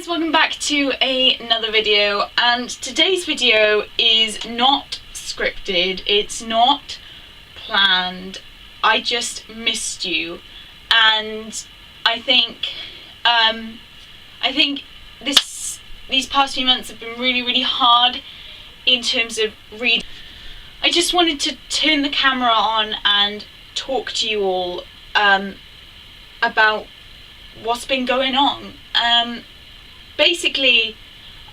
welcome back to another video, and today's video is not scripted, it's not planned. I just missed you, and I think these past few months have been really hard in terms of reading. I just wanted to turn the camera on and talk to you all about what's been going on. Basically,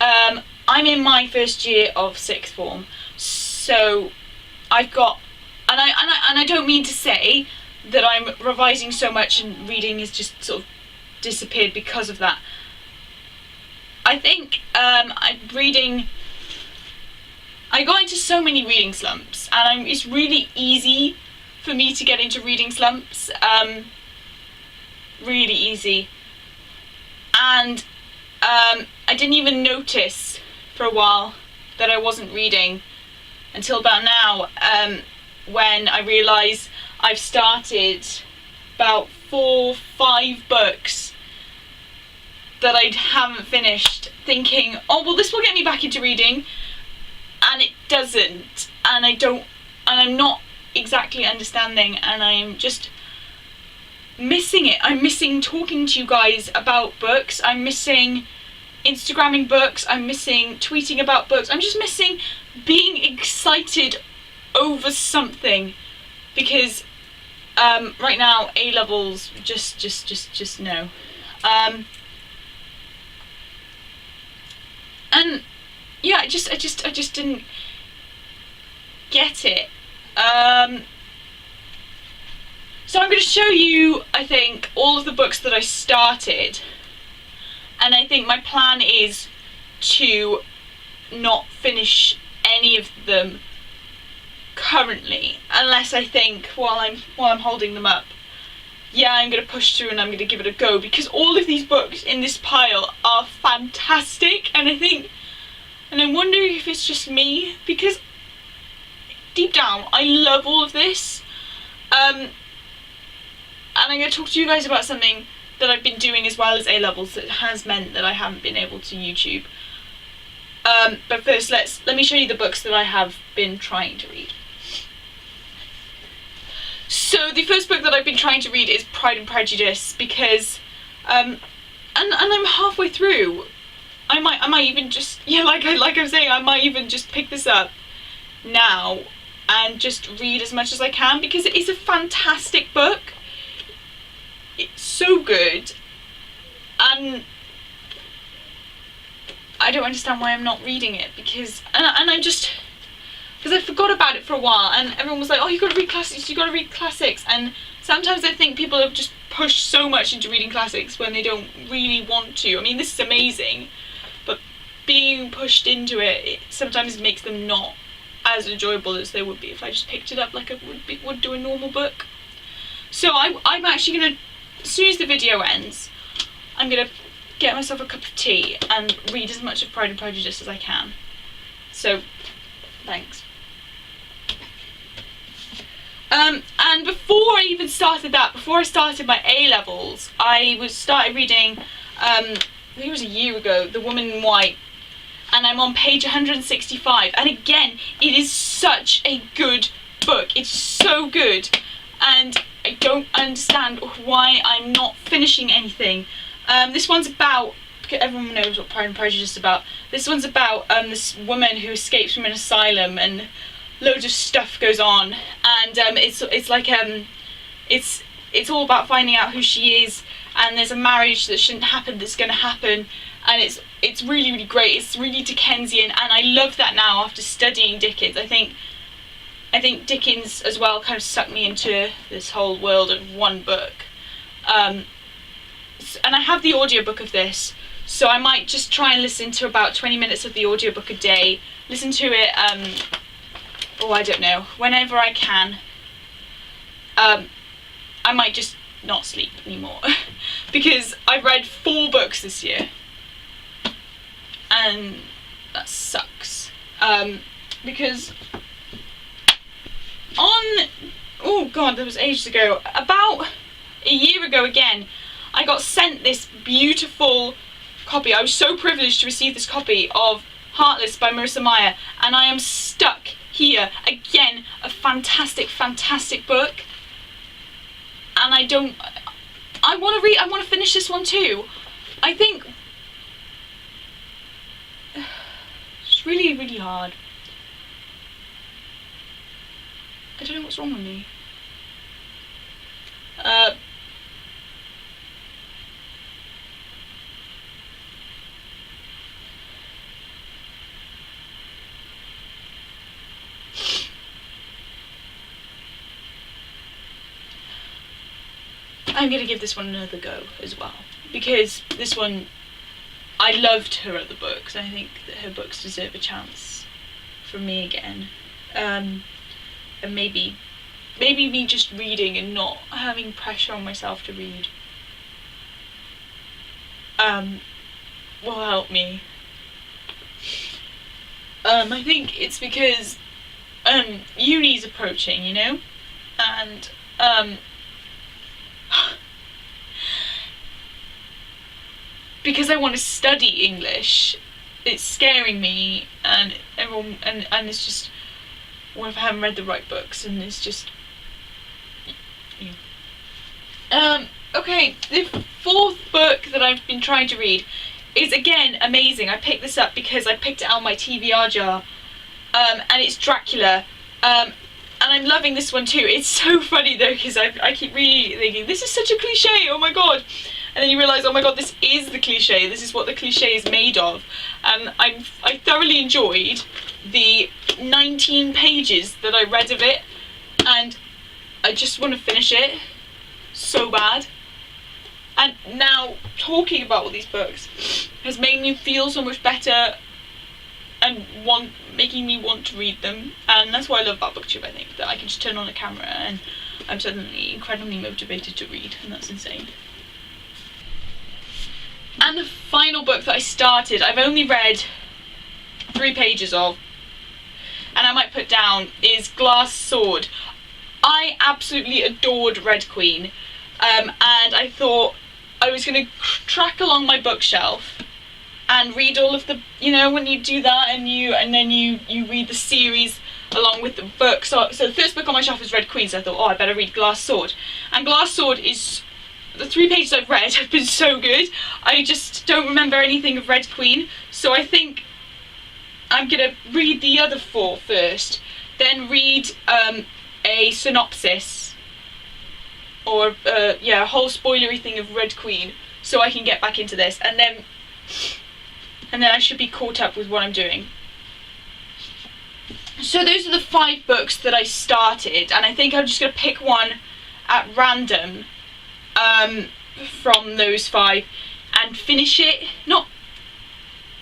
I'm in my first year of sixth form, so I've got, and I don't mean to say that I'm revising so much and reading has just sort of disappeared because of that. I think I got into so many reading slumps, and it's really easy for me to get into reading slumps, really easy, and I didn't even notice for a while that I wasn't reading until about now, when I realised I've started about 4 or 5 books that I haven't finished, thinking, oh well, this will get me back into reading, and it doesn't, and I'm not exactly understanding, and I'm just missing it. I'm missing talking to you guys about books, I'm missing Instagramming books, I'm missing tweeting about books, I'm just missing being excited over something, because right now A-levels just no. And yeah, I just didn't get it. So I'm going to show you, I think, all of the books that I started, and I think my plan is to not finish any of them currently, unless I think while I'm holding them up, yeah, I'm going to push through and I'm going to give it a go, because all of these books in this pile are fantastic, and I wonder if it's just me, because deep down I love all of this. And I'm going to talk to you guys about something that I've been doing as well as A-levels that has meant that I haven't been able to YouTube. But first, let me show you the books that I have been trying to read. So the first book that I've been trying to read is Pride and Prejudice, because and I'm halfway through. I might even just, yeah, like I'm saying, I might even just pick this up now and just read as much as I can, because it is a fantastic book. It's so good, and I don't understand why I'm not reading it, because I forgot about it for a while, and everyone was like, oh, you gotta read classics, and sometimes I think people have just pushed so much into reading classics when they don't really want to. I mean, this is amazing, but being pushed into it sometimes makes them not as enjoyable as they would be if I just picked it up like I would do a normal book. So I'm actually gonna, as soon as the video ends, I'm gonna get myself a cup of tea and read as much of Pride and Prejudice as I can. So, thanks. And before I even started that, before I started my A-levels, I started reading, I think it was a year ago, The Woman in White, and I'm on page 165, and again, it is such a good book. It's so good, and I don't understand why I'm not finishing anything. This one's about, everyone knows what Pride and Prejudice is about. This one's about this woman who escapes from an asylum, and loads of stuff goes on, and it's like it's all about finding out who she is, and there's a marriage that shouldn't happen that's going to happen, and it's really great. It's really Dickensian, and I love that now after studying Dickens. I think Dickens as well kind of sucked me into this whole world of one book. And I have the audiobook of this, so I might just try and listen to about 20 minutes of the audiobook a day. Listen to it, oh, I don't know, whenever I can. I might just not sleep anymore because I've read 4 books this year, and that sucks. Because oh god, that was ages ago, about a year ago again, I got sent this beautiful copy. I was so privileged to receive this copy of Heartless by Marissa Meyer, and I am stuck here. Again, a fantastic, fantastic book. And I want to finish this one too. I think it's really, really hard. I don't know what's wrong with me. I'm gonna give this one another go as well, because this one, I loved her other books. I think that her books deserve a chance from me again. And maybe me just reading and not having pressure on myself to read will help me. I think it's because uni's approaching, you know, and because I want to study English, it's scaring me, and everyone and it's just, what if I haven't read the right books, and it's just, yeah. Okay, the fourth book that I've been trying to read is again amazing. I picked this up because I picked it out of my TBR jar, and it's Dracula, and I'm loving this one too. It's so funny though, because I keep reading thinking, this is such a cliche, oh my god, and then you realise, oh my god, this is the cliche, this is what the cliche is made of. And I thoroughly enjoyed the 19 pages that I read of it, and I just want to finish it so bad. And now talking about all these books has made me feel so much better and making me want to read them, and that's what I love about BookTube. I think that I can just turn on a camera and I'm suddenly incredibly motivated to read, and that's insane. And the final book that I started, I've only read 3 pages of, and I might put down, is Glass Sword. I absolutely adored Red Queen, and I thought I was going to track along my bookshelf and read all of the, you know, when you do that and then you read the series along with the book. So the first book on my shelf is Red Queen, so I thought, oh, I better read Glass Sword. And Glass Sword is, the 3 pages I've read have been so good. I just don't remember anything of Red Queen, so I think I'm gonna read the other 4 first, then read a synopsis, or yeah, a whole spoilery thing of Red Queen, so I can get back into this, and then I should be caught up with what I'm doing. So those are the 5 books that I started, and I think I'm just gonna pick one at random from those 5 and finish it. Not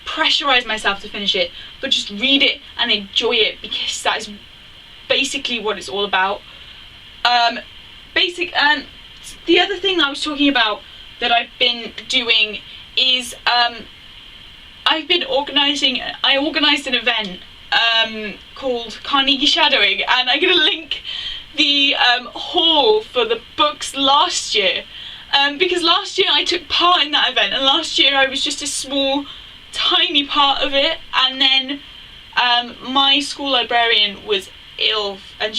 pressurize myself to finish it, but just read it and enjoy it, because that is basically what it's all about. And the other thing I was talking about that I've been doing is I organised an event called Carnegie Shadowing, and I'm going to link the haul for the books last year, because last year I took part in that event, and last year I was just a small tiny part of it, and then my school librarian was ill, and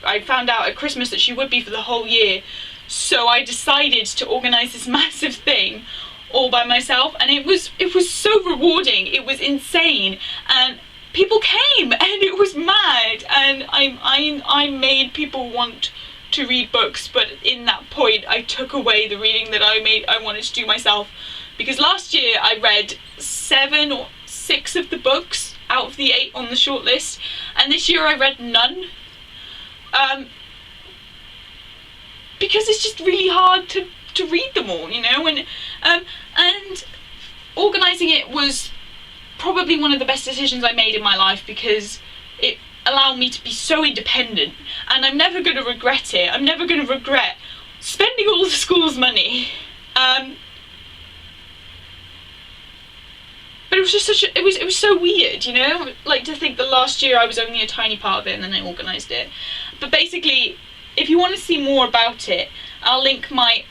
I found out at Christmas that she would be for the whole year, so I decided to organise this massive thing all by myself, and it was so rewarding. It was insane, and people came, and it was mad, and I made people want to read books, but in that point I took away the reading that I wanted to do myself, because last year I read 7 or 6 of the books out of the 8 on the shortlist, and this year I read none, because it's just really hard to read them all, you know, and organising it was probably one of the best decisions I made in my life, because it allowed me to be so independent, and I'm never going to regret it. I'm never going to regret spending all the school's money. But it was just it was so weird, you know, like to think that last year I was only a tiny part of it and then I organised it. But basically, if you want to see more about it, I'll link my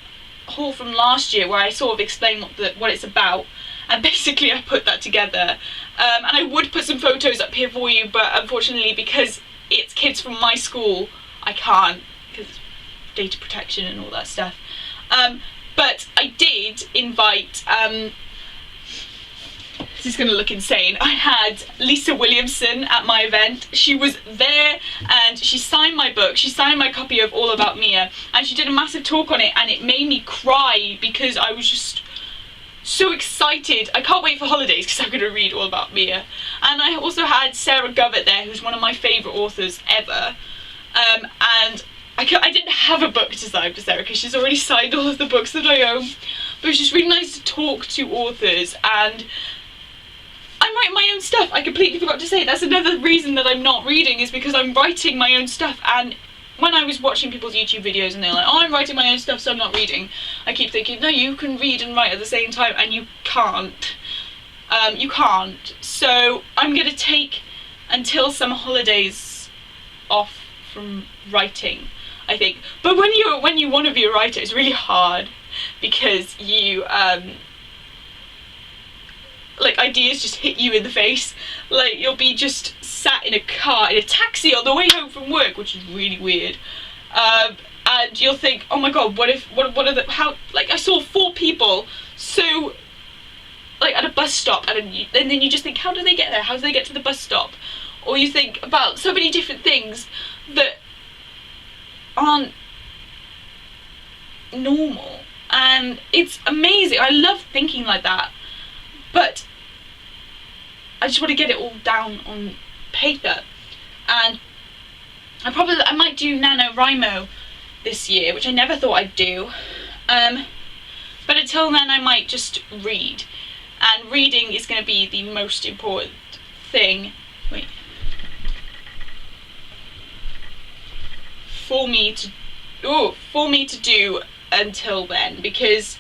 haul from last year where I sort of explain what it's about, and basically I put that together. And I would put some photos up here for you, but unfortunately because it's kids from my school, I can't, because data protection and all that stuff. But I did invite, this is going to look insane, I had Lisa Williamson at my event. She was there and she signed my book, she signed my copy of All About Mia, and she did a massive talk on it, and it made me cry because I was just so excited. I can't wait for holidays because I'm going to read All About Mia. And I also had Sarah Govett there, who's one of my favourite authors ever, and I didn't have a book to sign for Sarah because she's already signed all of the books that I own, but it was just really nice to talk to authors. And I'm writing my own stuff. I completely forgot to say, that's another reason that I'm not reading, is because I'm writing my own stuff. And when I was watching people's YouTube videos and they're like, oh, I'm writing my own stuff so I'm not reading, I keep thinking, no, you can read and write at the same time, and you can't. You can't. So I'm going to take until summer holidays off from writing, I think. But when you want to be a writer, it's really hard because you like ideas just hit you in the face. Like you'll be just sat in a car, in a taxi on the way home from work, which is really weird, and you'll think, oh my god, what are the, how, like I saw 4 people so like at a bus stop, and then you just think, how do they get there, how do they get to the bus stop? Or you think about so many different things that aren't normal, and it's amazing. I love thinking like that, but I just want to get it all down on paper. And I might do NaNoWriMo this year, which I never thought I'd do, but until then I might just read, and reading is going to be the most important thing for me to do until then, because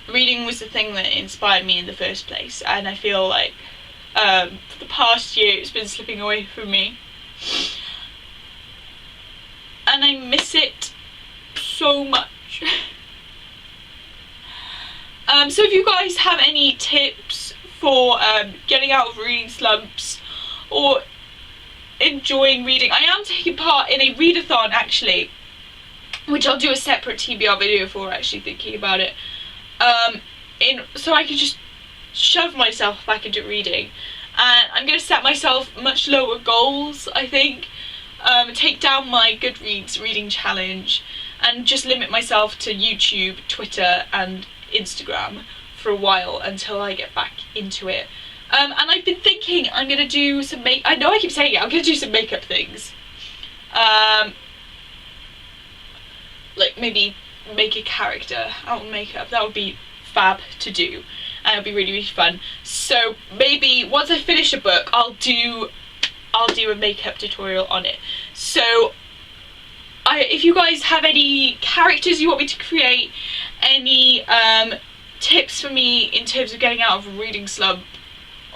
reading was the thing that inspired me in the first place, and I feel like for the past year it's been slipping away from me, and I miss it so much. So if you guys have any tips for getting out of reading slumps or enjoying reading, I am taking part in a readathon actually, which I'll do a separate TBR video for, actually thinking about it, so I can just shove myself back into reading. And I'm going to set myself much lower goals, I think, take down my Goodreads reading challenge, and just limit myself to YouTube, Twitter and Instagram for a while until I get back into it. And I've been thinking I'm going to do some I know I keep saying it, I'm going to do some makeup things. Like maybe make a character out of makeup. That would be fab to do, and it'll be really, really fun. So maybe once I finish a book, I'll do a makeup tutorial on it. So if you guys have any characters you want me to create, any tips for me in terms of getting out of a reading slump,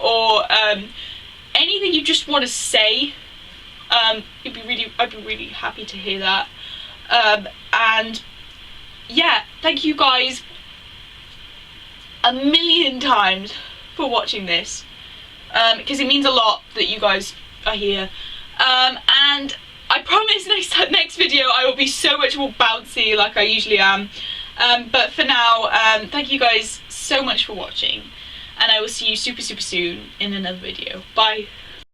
or anything you just want to say, I'd be really happy to hear that. And yeah, thank you guys a million times for watching this, because it means a lot that you guys are here, and I promise next video I will be so much more bouncy like I usually am, but for now, thank you guys so much for watching, and I will see you super soon in another video. Bye.